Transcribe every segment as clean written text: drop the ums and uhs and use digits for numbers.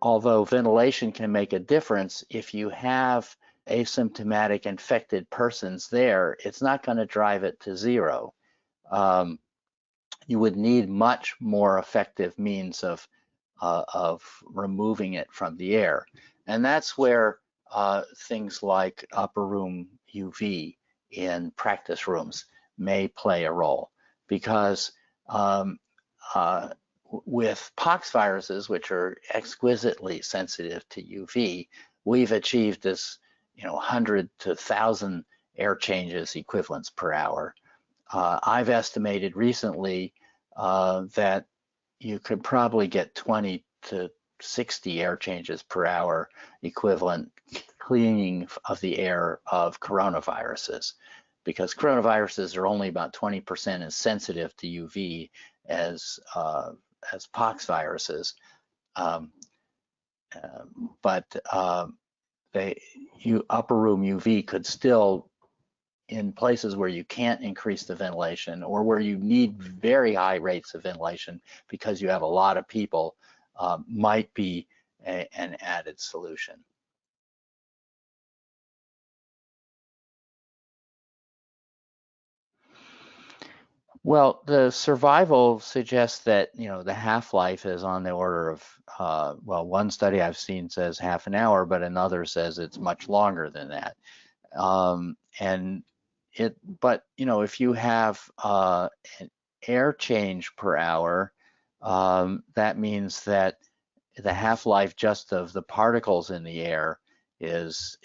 although ventilation can make a difference, if you have asymptomatic infected persons there, it's not going to drive it to zero. You would need much more effective means of removing it from the air. And that's where things like upper room UV in practice rooms may play a role, because with pox viruses, which are exquisitely sensitive to UV, we've achieved this 100 to 1,000 air changes equivalents per hour. I've estimated recently that you could probably get 20 to 60 air changes per hour equivalent cleaning of the air of coronaviruses, because coronaviruses are only about 20% as sensitive to UV as pox viruses. But upper room UV could still, in places where you can't increase the ventilation or where you need very high rates of ventilation because you have a lot of people, might be an added solution. Well, the survival suggests that, the half-life is on the order of, well, one study I've seen says half an hour, but another says it's much longer than that. But if you have an air change per hour, that means that the half-life just of the particles in the air is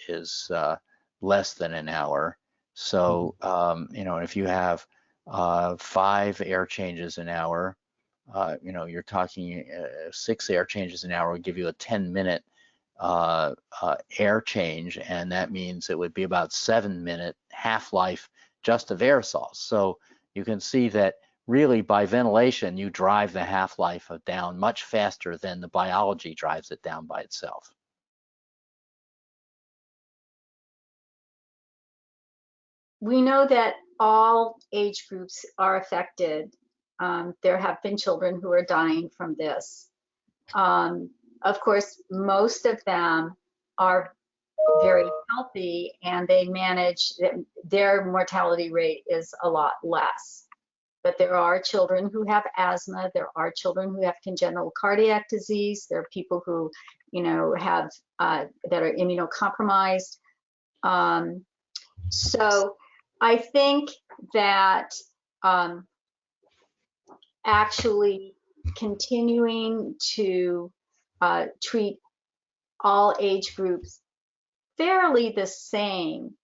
less than an hour. So if you have 5 air changes an hour, you're talking 6 air changes an hour would give you a 10-minute air change, and that means it would be about 7-minute half-life just of aerosols. So you can see that really by ventilation you drive the half-life down much faster than the biology drives it down by itself. We know that all age groups are affected. There have been children who are dying from this. Of course, most of them are very healthy and they manage, their mortality rate is a lot less. But there are children who have asthma, there are children who have congenital cardiac disease, there are people who, have, that are immunocompromised. So I think that actually continuing to treat all age groups fairly the same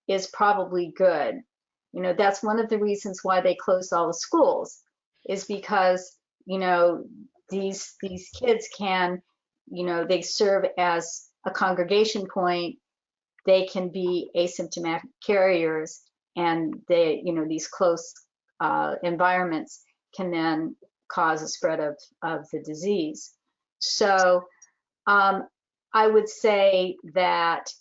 is probably good. That's one of the reasons why they closed all the schools, is because, these kids can, they serve as a congregation point, they can be asymptomatic carriers, and they, these close environments can then cause a spread of the disease. So I would say that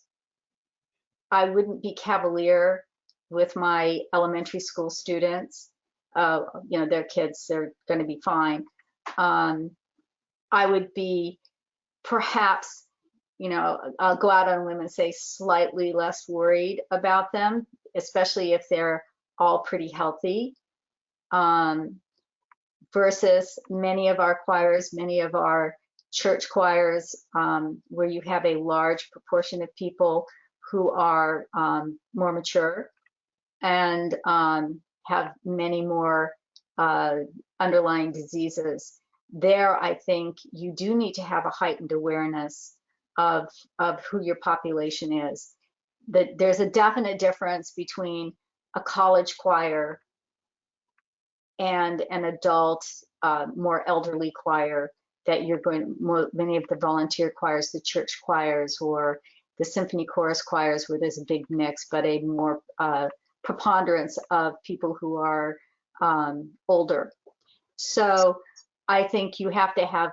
I wouldn't be cavalier with my elementary school students. Their kids, they're going to be fine. I would be perhaps, I'll go out on a limb and say slightly less worried about them, especially if they're all pretty healthy. Versus many of our choirs, many of our church choirs, where you have a large proportion of people who are more mature and have many more underlying diseases. There, I think you do need to have a heightened awareness of who your population is. That there's a definite difference between a college choir and an adult, more elderly choir that you're going, many of the volunteer choirs, the church choirs, or the symphony chorus choirs, where there's a big mix, but a more preponderance of people who are older. So I think you have to have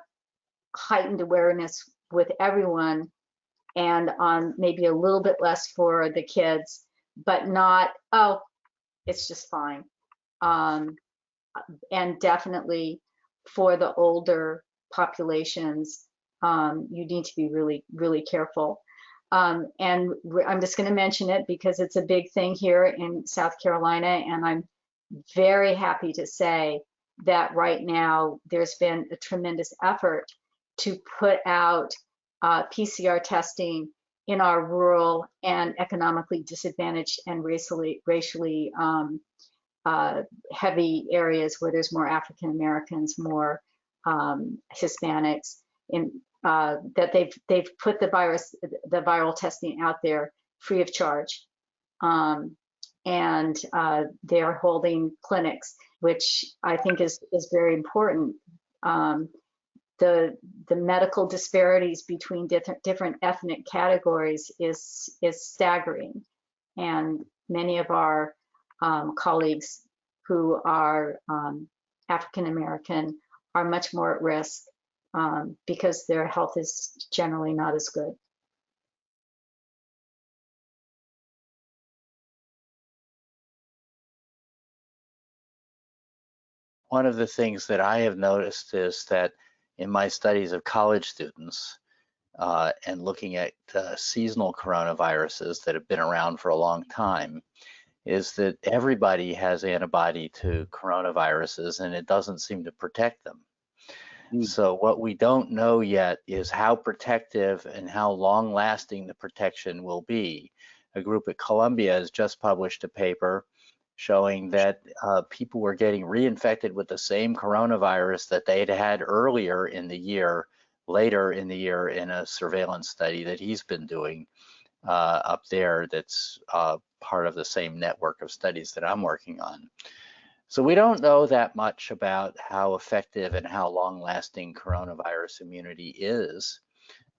heightened awareness with everyone, and on maybe a little bit less for the kids, but not, oh, it's just fine. And definitely for the older populations, you need to be really, really careful. And I'm just going to mention it because it's a big thing here in South Carolina, and I'm very happy to say that right now there's been a tremendous effort to put out PCR testing in our rural and economically disadvantaged and racially heavy areas where there's more African Americans, more Hispanics, in that they've put the viral testing out there free of charge. And they're holding clinics, which I think is very important. The medical disparities between different ethnic categories is staggering, and many of our colleagues who are African American are much more at risk because their health is generally not as good. One of the things that I have noticed is that in my studies of college students and looking at seasonal coronaviruses that have been around for a long time, is that everybody has antibody to coronaviruses and it doesn't seem to protect them. So what we don't know yet is how protective and how long lasting the protection will be. A group at Columbia has just published a paper showing that people were getting reinfected with the same coronavirus that they'd had earlier in the year, later in the year, in a surveillance study that he's been doing up there that's part of the same network of studies that I'm working on. So we don't know that much about how effective and how long-lasting coronavirus immunity is.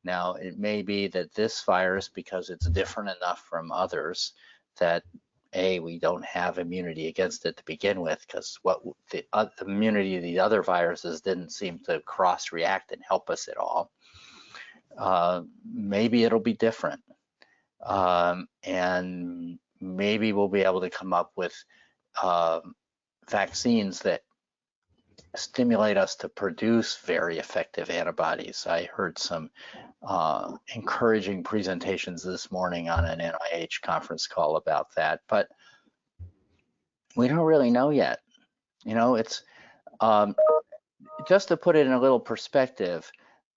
Now, it may be that this virus, because it's different enough from others, that we don't have immunity against it to begin with, because the immunity of the other viruses didn't seem to cross-react and help us at all. Maybe it'll be different. And maybe we'll be able to come up with vaccines that stimulate us to produce very effective antibodies. I heard some encouraging presentations this morning on an NIH conference call about that, but we don't really know yet. You know, it's just to put it in a little perspective,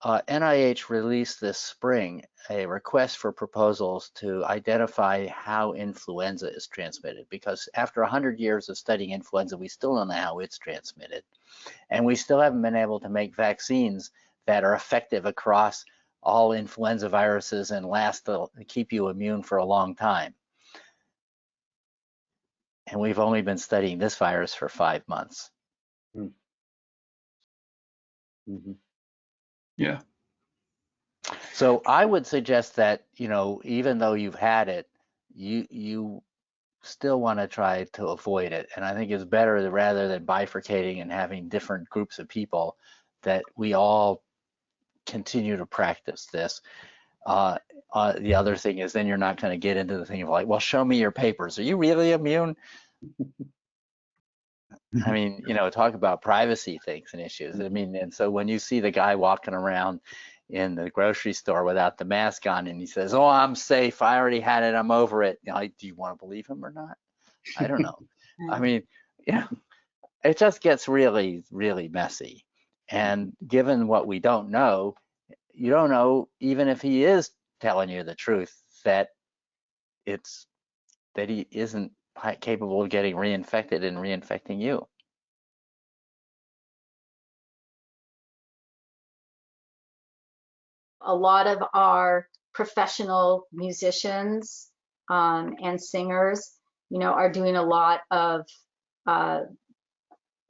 NIH released this spring a request for proposals to identify how influenza is transmitted, because after 100 years of studying influenza, we still don't know how it's transmitted. And we still haven't been able to make vaccines that are effective across all influenza viruses and keep you immune for a long time. And we've only been studying this virus for 5 months. Mm-hmm. Yeah. So I would suggest that, you know, even though you've had it, you still want to try to avoid it. And I think it's better, rather than bifurcating and having different groups of people, that we all continue to practice this. The other thing is, then you're not going to get into the thing of like, well, show me your papers. Are you really immune? I mean, you know, talk about privacy things and issues. I mean, and so when you see the guy walking around in the grocery store without the mask on and he says, oh, I'm safe, I already had it, I'm over it. You know, do you want to believe him or not? I don't know. I mean, yeah, it just gets really, really messy. And given what we don't know, you don't know, even if he is telling you the truth, that he isn't capable of getting reinfected and reinfecting you. A lot of our professional musicians and singers, you know, are doing a lot of,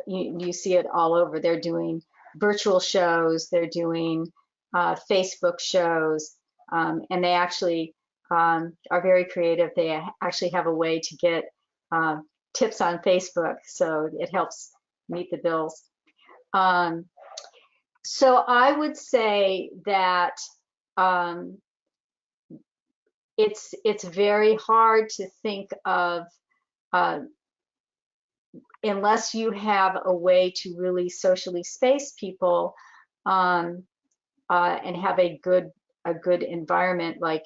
you see it all over. They're doing virtual shows, they're doing Facebook shows, and they actually are very creative. They actually have a way to get tips on Facebook, so it helps meet the bills. So I would say that it's very hard to think of, unless you have a way to really socially space people, and have a good environment, like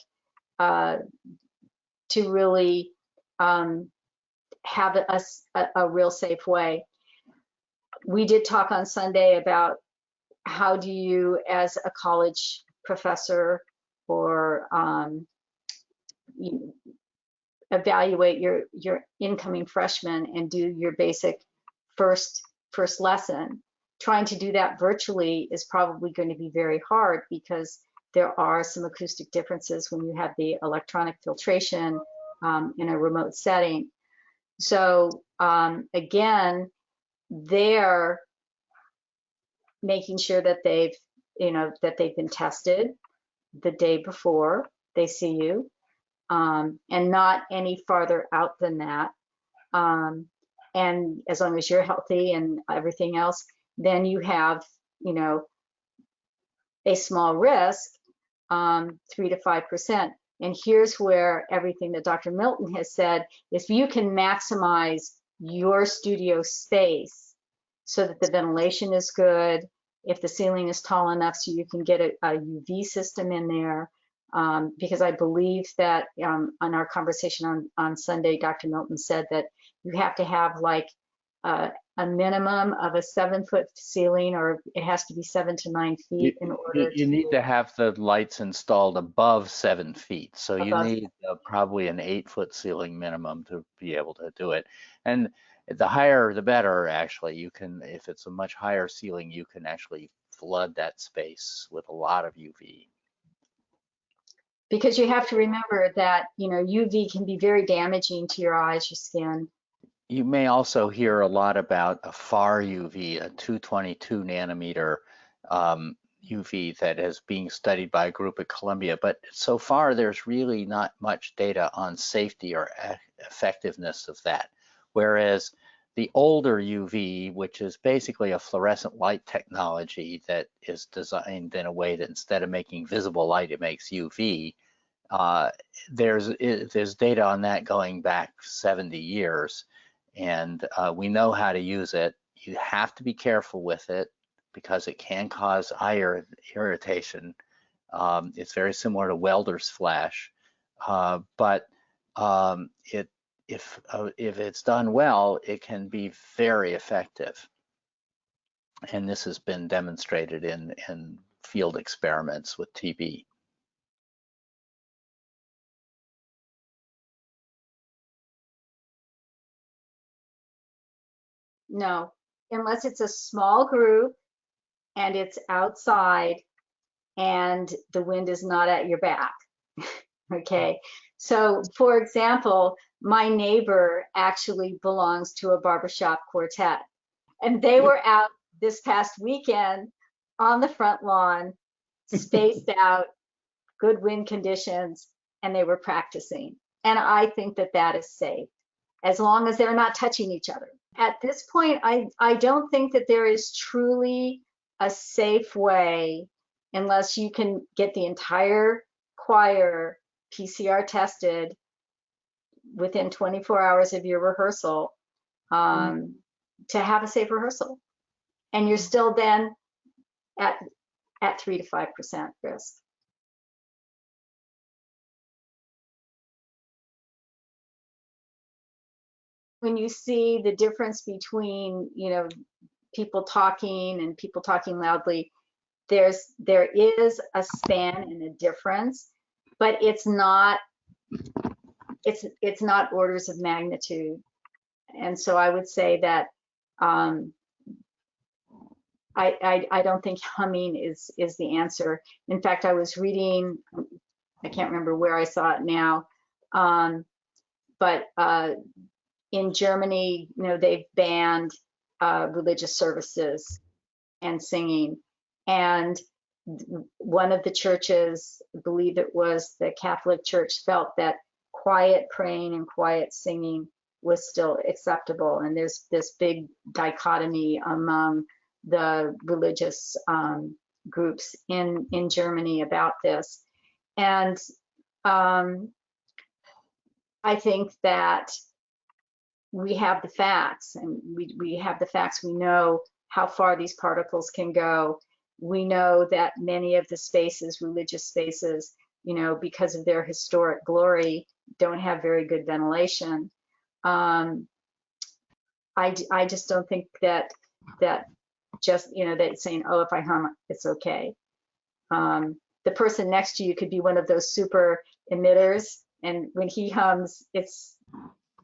to really have a real safe way. We did talk on Sunday about how do you, as a college professor, or you evaluate your incoming freshmen and do your basic first lesson. Trying to do that virtually is probably going to be very hard, because there are some acoustic differences when you have the electronic filtration in a remote setting. So again, they're making sure that they've been tested the day before they see you, and not any farther out than that. And as long as you're healthy and everything else, then you have, a small risk, 3 to 5%. And here's where everything that Dr. Milton has said, if you can maximize your studio space so that the ventilation is good, if the ceiling is tall enough so you can get a UV system in there, because I believe that on our conversation on Sunday, Dr. Milton said that you have to have like a minimum of a 7-foot ceiling, or it has to be 7 to 9 feet in order You need to have the lights installed above 7 feet. So you above. need probably an 8-foot ceiling minimum to be able to do it. And the higher, the better, actually. You can, if it's a much higher ceiling, you can actually flood that space with a lot of UV. Because you have to remember that, UV can be very damaging to your eyes, your skin. You may also hear a lot about a far UV, a 222 nanometer UV that is being studied by a group at Columbia, but so far there's really not much data on safety or effectiveness of that. Whereas the older UV, which is basically a fluorescent light technology that is designed in a way that instead of making visible light, it makes UV. There's data on that going back 70 years. And we know how to use it. You have to be careful with it because it can cause eye irritation. It's very similar to welder's flash, but if it's done well, it can be very effective. And this has been demonstrated in field experiments with TB. No, unless it's a small group and it's outside and the wind is not at your back. Okay, so for example, my neighbor actually belongs to a barbershop quartet, and they were out this past weekend on the front lawn, spaced out, good wind conditions, and they were practicing. And I think that that is safe, as long as they're not touching each other. At this point, I don't think that there is truly a safe way, unless you can get the entire choir PCR tested within 24 hours of your rehearsal, to have a safe rehearsal. And you're still then at 3 to 5% risk. When you see the difference between, people talking and people talking loudly, there is a span and a difference, but it's not orders of magnitude. And so I would say that I don't think humming is the answer. In fact, I was reading, I can't remember where I saw it now, but in Germany, they've banned religious services and singing. And one of the churches, I believe it was the Catholic Church, felt that quiet praying and quiet singing was still acceptable. And there's this big dichotomy among the religious groups in Germany about this. And I think that we have the facts, and we have the facts. We know how far these particles can go. We know that many of the spaces, religious spaces, you know, because of their historic glory, don't have very good ventilation. I just don't think that just, you know, that saying, oh, if I hum, it's okay. The person next to you could be one of those super emitters, and when he hums, it's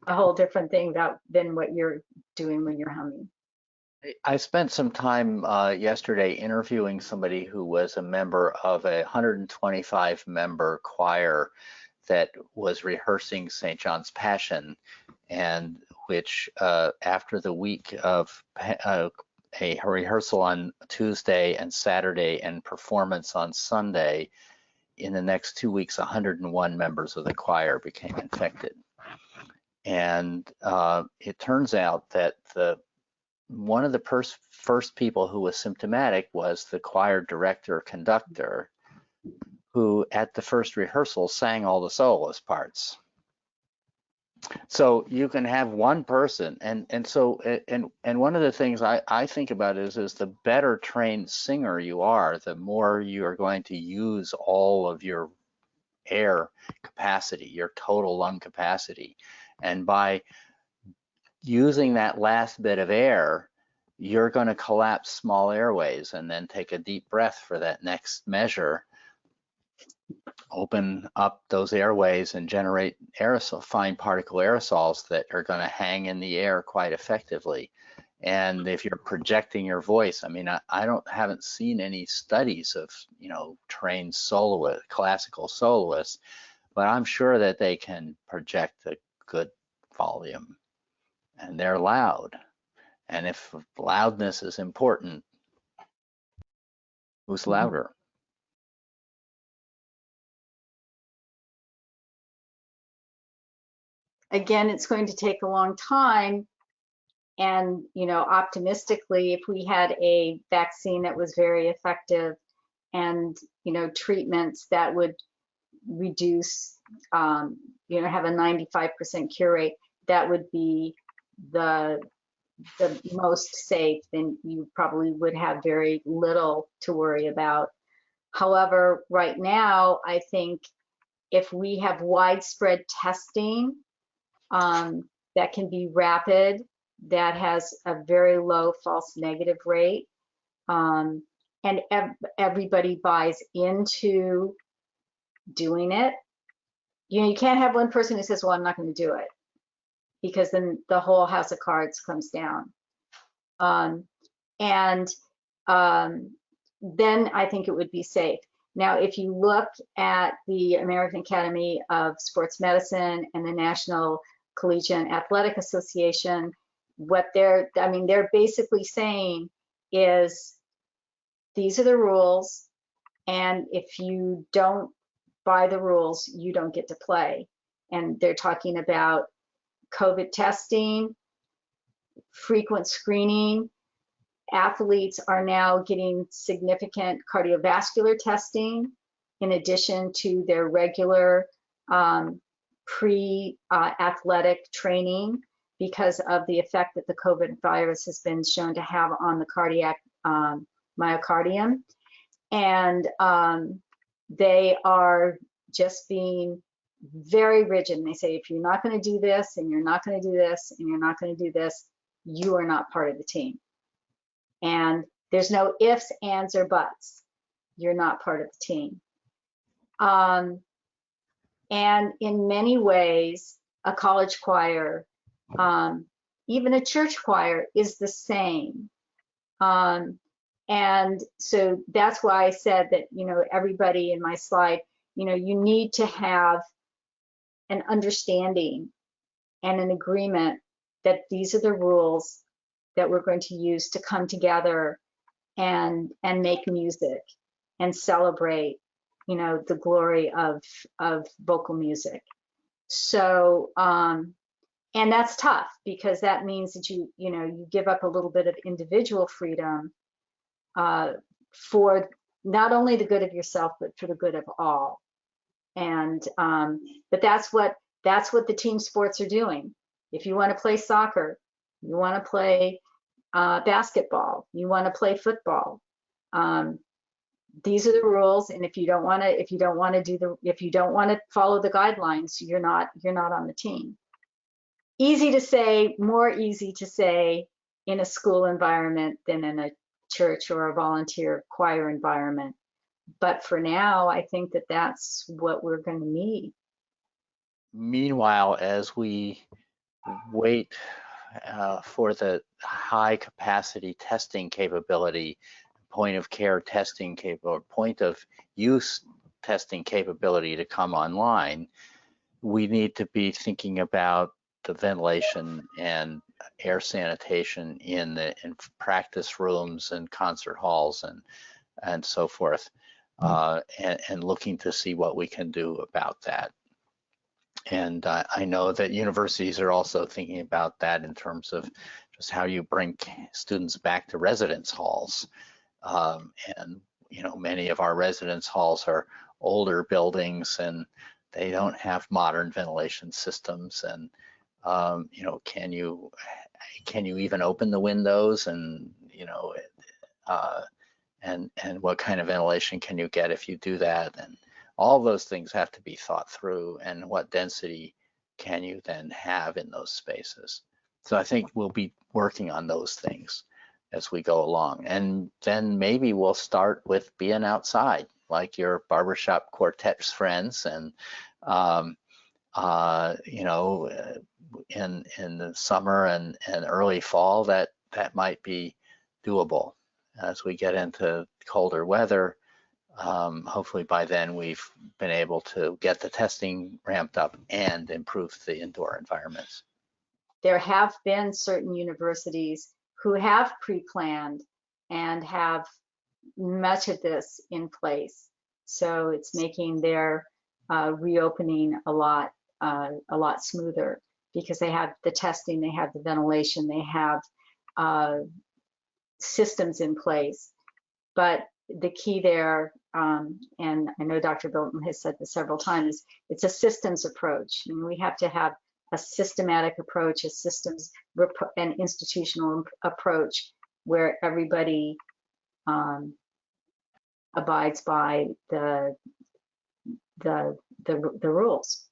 a whole different thing than what you're doing when you're humming. I spent some time yesterday interviewing somebody who was a member of a 125 member choir that was rehearsing St. John's Passion, and which after the week of a rehearsal on Tuesday and Saturday and performance on Sunday, in the next 2 weeks, 101 members of the choir became infected. And it turns out that one of the first people who was symptomatic was the choir director conductor, who at the first rehearsal sang all the soloist parts. So you can have one person, and one of the things I think about is the better trained singer you are, the more you are going to use all of your air capacity, your total lung capacity. And by using that last bit of air, you're going to collapse small airways and then take a deep breath for that next measure. Open up those airways and generate aerosol, fine particle aerosols that are going to hang in the air quite effectively. And if you're projecting your voice, I mean, I haven't seen any studies of, you know, trained soloists, classical soloists, but I'm sure that they can project a good volume, and they're loud. And if loudness is important, who's louder? Again, it's going to take a long time. And, you know, optimistically, if we had a vaccine that was very effective and, you know, treatments that would reduce, you know, have a 95% cure rate, that would be the most safe, then you probably would have very little to worry about. However, right now, I think if we have widespread testing that can be rapid, that has a very low false negative rate, and everybody buys into doing it. You know, you can't have one person who says, well, I'm not going to do it, because then the whole house of cards comes down. Then I think it would be safe. Now, if you look at the American Academy of Sports Medicine and the National Collegiate Athletic Association, what they're basically saying is these are the rules, and if you don't buy the rules, you don't get to play. And they're talking about COVID testing, frequent screening. Athletes are now getting significant cardiovascular testing in addition to their regular pre-athletic training, because of the effect that the COVID virus has been shown to have on the cardiac myocardium. And they are just being very rigid. And they say, if you're not going to do this, and you're not going to do this, and you're not going to do this, you are not part of the team. And there's no ifs, ands, or buts. You're not part of the team. And in many ways, a college choir, even a church choir, is the same. And so that's why I said that, you know, everybody in my slide, you know, you need to have an understanding and an agreement that these are the rules that we're going to use to come together and make music and celebrate, you know, the glory of vocal music. So, and that's tough, because that means that you give up a little bit of individual freedom for not only the good of yourself, but for the good of all. And but that's what the team sports are doing. If you want to play soccer, you want to play basketball, you want to play football, these are the rules, and if you don't want to follow the guidelines, you're not on the team. Easy to say, more easy to say in a school environment than in a church or a volunteer choir environment. But for now, I think that that's what we're going to need. Meanwhile, as we wait for the high capacity testing capability, point of care testing capability, point of use testing capability to come online, we need to be thinking about the ventilation and air sanitation in practice rooms and concert halls and so forth, and looking to see what we can do about that. And I know that universities are also thinking about that in terms of just how you bring students back to residence halls. And many of our residence halls are older buildings and they don't have modern ventilation systems. And can you even open the windows, and and what kind of ventilation can you get if you do that? And all those things have to be thought through, and what density can you then have in those spaces. So I think we'll be working on those things as we go along. And then maybe we'll start with being outside, like your barbershop quartet friends, and in the summer and early fall, that might be doable. As we get into colder weather, hopefully by then we've been able to get the testing ramped up and improve the indoor environments. There have been certain universities who have pre-planned and have much of this in place. So it's making their reopening a lot smoother, because they have the testing, they have the ventilation, they have systems in place. But the key there, and I know Dr. Milton has said this several times, it's a systems approach. I mean, we have to have a systematic approach, a systems and institutional approach where everybody abides by the rules.